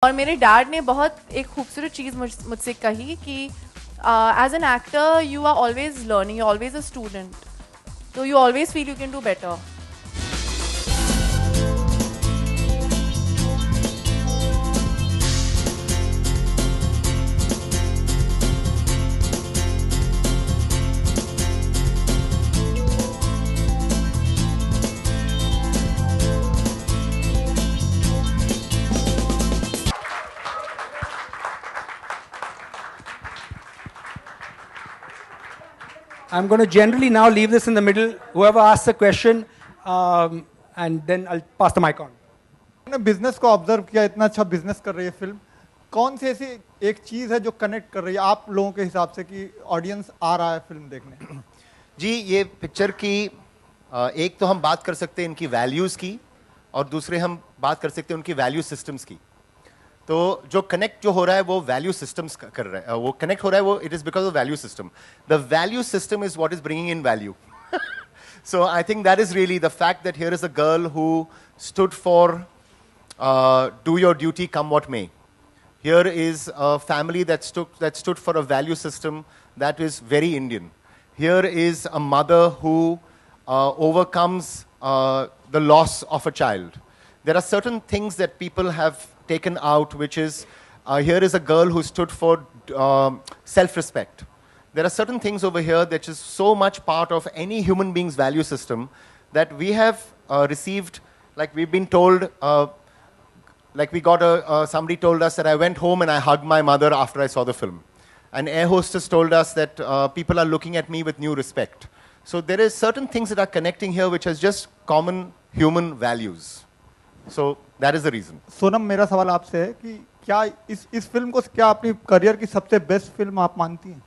और मेरे डैड ने बहुत एक खूबसूरत चीज़ मुझसे कही कि as an actor you are always learning, you always a student, तो you always feel you can do better. I'm going to generally now leave this in the middle. Whoever asks a question, and then I'll pass the mic on. मैंने business को observe किया, इतना अच्छा business कर रही है film. कौन सी ऐसी एक चीज है जो कनेक्ट कर रही है आप लोगों के हिसाब से कि ऑडियंस आ रहा है फिल्म देखने? जी, ये पिक्चर की एक तो हम बात कर सकते हैं इनकी वैल्यूज की, और दूसरे हम बात कर सकते हैं उनकी वैल्यू सिस्टम्स की. तो जो कनेक्ट जो हो रहा है वो वैल्यू सिस्टम्स कर रहे हैं, वो कनेक्ट हो रहा है, वो it is because of value system. The value system is what is bringing in value. So I think that is really the fact that here is a girl who stood for do your duty come what may. Here is a family that stood for a value system that is very Indian. Here is a mother who overcomes the loss of a child. There are certain things that people have taken out, which is here is a girl who stood for self-respect. There are certain things over here that is so much part of any human being's value system that we have received, like we've been told, like we got somebody told us that I went home and I hugged my mother after I saw the film. An air hostess told us that people are looking at me with new respect. So there is certain things that are connecting here which is just common human values. So that is the reason. Sonam, मेरा सवाल आपसे है कि क्या इस film को क्या अपनी करियर की सबसे बेस्ट फिल्म आप मानती हैं?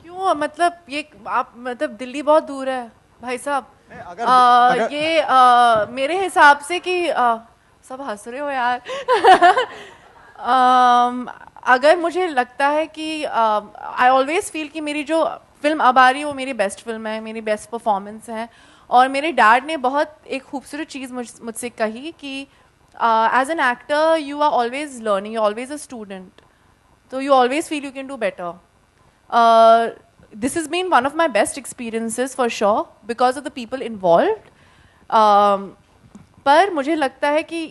क्यों? मतलब ये आप मतलब दिल्ली बहुत दूर है भाई साहब. अगर मेरे हिसाब से कि सब हंस रहे हो यार. अगर मुझे लगता है कि आई ऑलवेज फील कि मेरी जो फिल्म अब आ रही है वो मेरी बेस्ट फिल्म है, मेरी बेस्ट परफॉर्मेंस है. और मेरे डैड ने बहुत एक खूबसूरत चीज़ मुझसे कही कि as an actor you are always learning, you always a student, तो you always feel you can do better. This has been one of my best experiences for sure because of the people involved. पर मुझे लगता है कि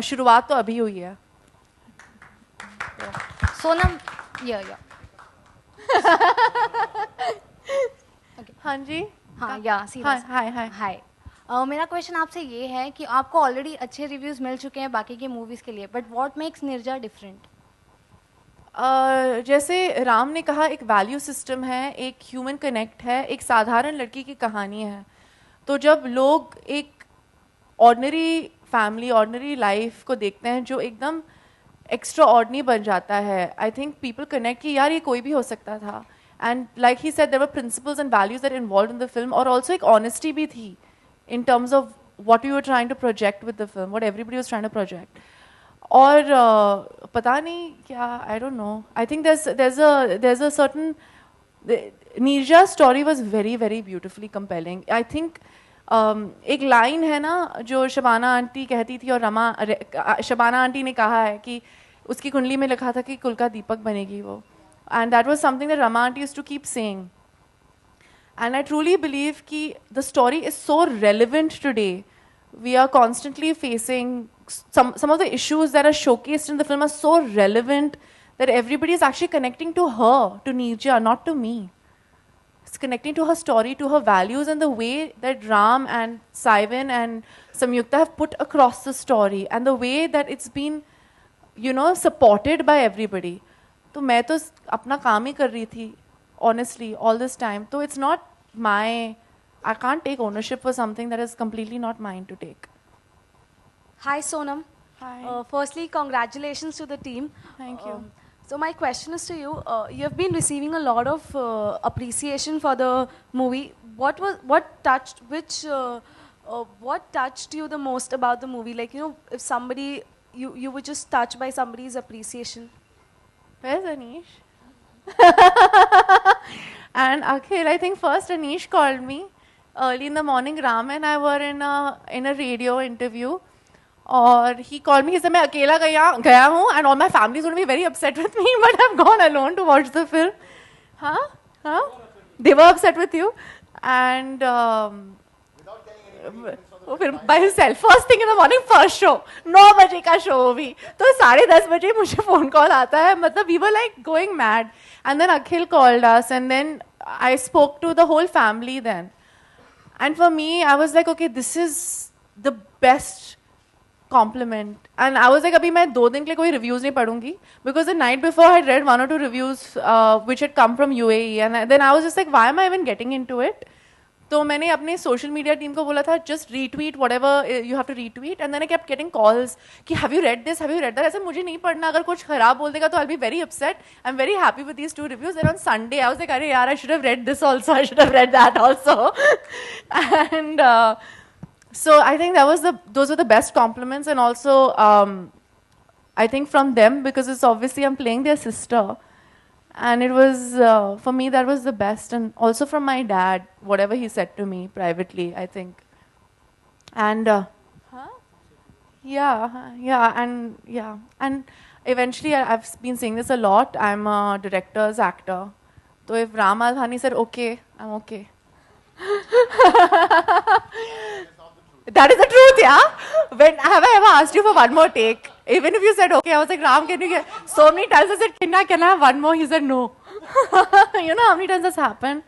शुरुआत तो अभी हुई है. सोनम, हाँ जी, हाँ हाय हाय हाय. मेरा क्वेश्चन आपसे ये है कि आपको ऑलरेडी अच्छे रिव्यूज मिल चुके हैं बाकी के मूवीज के लिए, but what makes Nirja different? जैसे राम ने कहा, एक वैल्यू सिस्टम है, एक ह्यूमन कनेक्ट है, एक साधारण लड़की की कहानी है. तो जब लोग एक ऑर्डिनरी फैमिली, ऑर्डिनरी लाइफ को देखते हैं जो एकदम एक्स्ट्रा ऑर्डिनरी बन जाता है, आई थिंक पीपल कनेक्ट कि यार ये कोई भी हो सकता था. And like he said there were principles and values that involved in the film, और ऑल्सो एक ऑनेस्टी भी थी in terms of what we were trying to project with the film, what everybody was trying to project. और पता नहीं क्या, I don't know. I think there's a certain Neerja's story was very very beautifully compelling. I think एक line है ना जो Shabana aunty कहती थी, और शबाना आंटी ने कहा है कि उसकी कुंडली में लिखा था कि कुल का दीपक बनेगी वो, and that was something that Rama aunty used to keep saying. And I truly believe that the story is so relevant today. We are constantly facing some of the issues that are showcased in the film are so relevant that everybody is actually connecting to her, to Neerja, not to me. It's connecting to her story, to her values, and the way that Ram and Saivan and Samyukta have put across the story, and the way that it's been, supported by everybody. तो मैं तो अपना काम ही कर रही थी, honestly, all this time. So it's not I can't take ownership for something that is completely not mine to take. Hi Sonam. Hi. Firstly, congratulations to the team. Thank you. So my question is to you. You have been receiving a lot of appreciation for the movie. What touched you the most about the movie? Like, if somebody you were just touched by somebody's appreciation. Where's Anish? And Akhil, I think first Anish called me early in the morning. Ram and I were in a radio interview, और he called me, he said मैं अकेला गया हूँ and all my family is going to be very upset with me, but I've gone alone to watch the film. Huh? They were upset with you and by himself. First thing in the morning, first show, 9 बजे का show भी. तो 10:30 बजे मुझे phone call आता है. मतलब we were like going mad. And then Akhil called us and then I spoke to the whole family then. And for me, I was like, okay, this is the best compliment. And I was like, abhi main 2 दिन के लिए कोई reviews नहीं पढ़ूंगी, because the night before I had read 1 or 2 reviews which had come from UAE, and then I was just like, why am I even getting into it? तो मैंने अपने social media team को बोला था, just retweet whatever you have to retweet, and then I kept getting calls कि have you read this, have you read that? ऐसा मुझे नहीं पढ़ना, अगर कुछ खराब बोल देगा तो I'll be very upset. I'm very happy with these 2 reviews. Then on Sunday I was like, अरे यार, I should have read this also, I should have read that also. And so I think those were the best compliments, and also I think from them, because it's obviously I'm playing their sister, and it was for me that was the best, and also from my dad, whatever he said to me privately, I think, and and eventually I've been saying this a lot. I'm a director's actor, so if Ram Madhwani said okay, I'm okay. That is the truth, yeah. When have I ever asked you for one more take? Even if you said okay, I was like, Ram, can you get? So many times I said, can I have one more? He said no. You know how many times that's happened?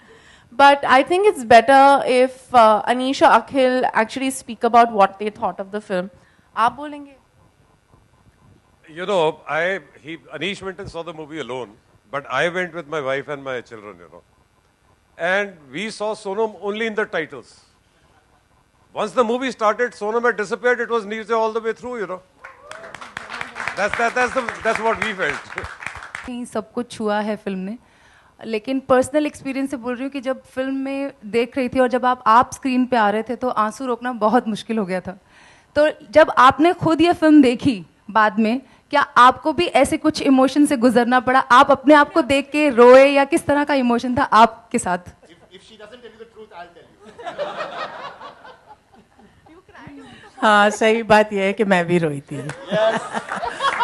But I think it's better if Anish or Akhil actually speak about what they thought of the film. आप बोलेंगे? You know, Anish went and saw the movie alone, but I went with my wife and my children, you know. And we saw Sonam only in the titles. Once the movie started, Sonam had disappeared. It was Neerja all the way through, you know. That's what we felt. सब कुछ हुआ है film ने, लेकिन personal experience से बोल रही हूँ कि जब फिल्म में देख रही थी और जब आप स्क्रीन पे आ रहे थे तो आंसू रोकना बहुत मुश्किल हो गया था. तो जब आपने खुद ये फिल्म देखी बाद में, क्या आपको भी ऐसे कुछ इमोशन से गुजरना पड़ा? आप अपने आप को देख के रोए या किस तरह का इमोशन था आपके साथ? हाँ, सही बात यह है कि मैं भी रोई थी.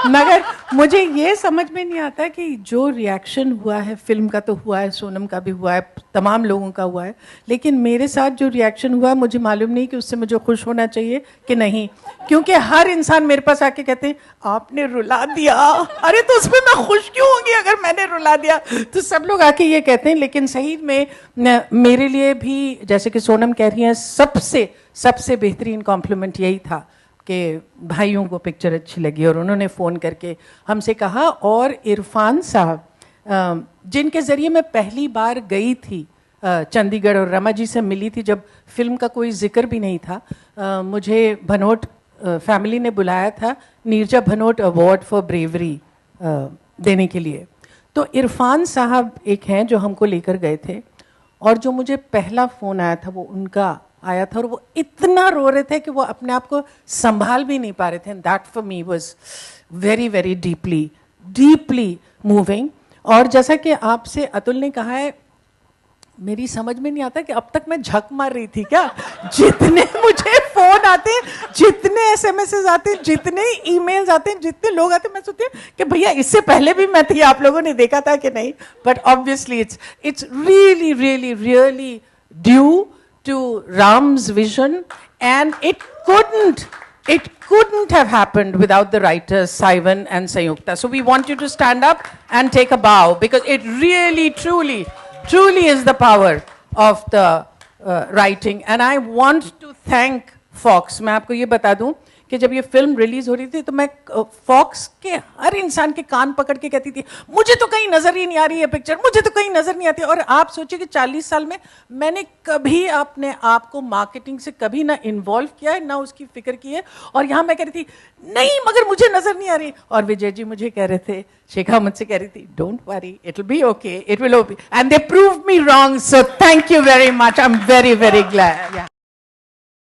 मगर मुझे ये समझ में नहीं आता कि जो रिएक्शन हुआ है फिल्म का तो हुआ है, सोनम का भी हुआ है, तमाम लोगों का हुआ है, लेकिन मेरे साथ जो रिएक्शन हुआ मुझे मालूम नहीं कि उससे मुझे खुश होना चाहिए कि नहीं, क्योंकि हर इंसान मेरे पास आके कहते हैं आपने रुला दिया. अरे तो उसमें मैं खुश क्यों होंगी अगर मैंने रुला दिया? तो सब लोग आके ये कहते हैं, लेकिन सही में मेरे लिए भी जैसे कि सोनम कह रही हैं, सबसे बेहतरीन कॉम्प्लीमेंट यही था कि भाइयों को पिक्चर अच्छी लगी और उन्होंने फ़ोन करके हमसे कहा. और इरफान साहब जिनके ज़रिए मैं पहली बार गई थी चंडीगढ़ और रमा जी से मिली थी जब फिल्म का कोई जिक्र भी नहीं था, मुझे भनोट फैमिली ने बुलाया था Neerja Bhanot award for bravery देने के लिए. तो इरफान साहब एक हैं जो हमको लेकर गए थे, और जो मुझे पहला फ़ोन आया था वो उनका आया था, और वो इतना रो रहे थे कि वो अपने आप को संभाल भी नहीं पा रहे थे. That for me was very very deeply moving. और जैसा कि आपसे अतुल ने कहा है, मेरी समझ में नहीं आता कि अब तक मैं झक मार रही थी क्या. जितने मुझे फोन आते, जितने एसएमएस आते, जितने ईमेल्स आते, जितने लोग आते, मैं सोचती हूँ कि भैया इससे पहले भी मैं थी, आप लोगों ने देखा था कि नहीं. But obviously it's really due to Ram's vision, and it couldn't have happened without the writers Saivan and Sayukta. So we want you to stand up and take a bow, because it really truly is the power of the writing. And I want to thank Fox. मैं आपको ये बता दूं कि जब ये film release हो रही थी तो मैं फॉक्स के हर इंसान के कान पकड़ के कहती थी मुझे तो कहीं नजर ही नहीं आ रही है पिक्चर, मुझे तो कहीं नजर नहीं आती. और आप सोचिए कि 40 साल में मैंने कभी अपने आप को मार्केटिंग से कभी ना इन्वॉल्व किया है, ना उसकी फिक्र की है, और यहाँ मैं कह रही थी नहीं मगर मुझे नजर नहीं आ रही. और विजय जी मुझे कह रहे थे, शेखा मुझसे कह रही थी don't worry, it will be okay, it will be, and they proved me wrong. So thank you very much. I am very glad.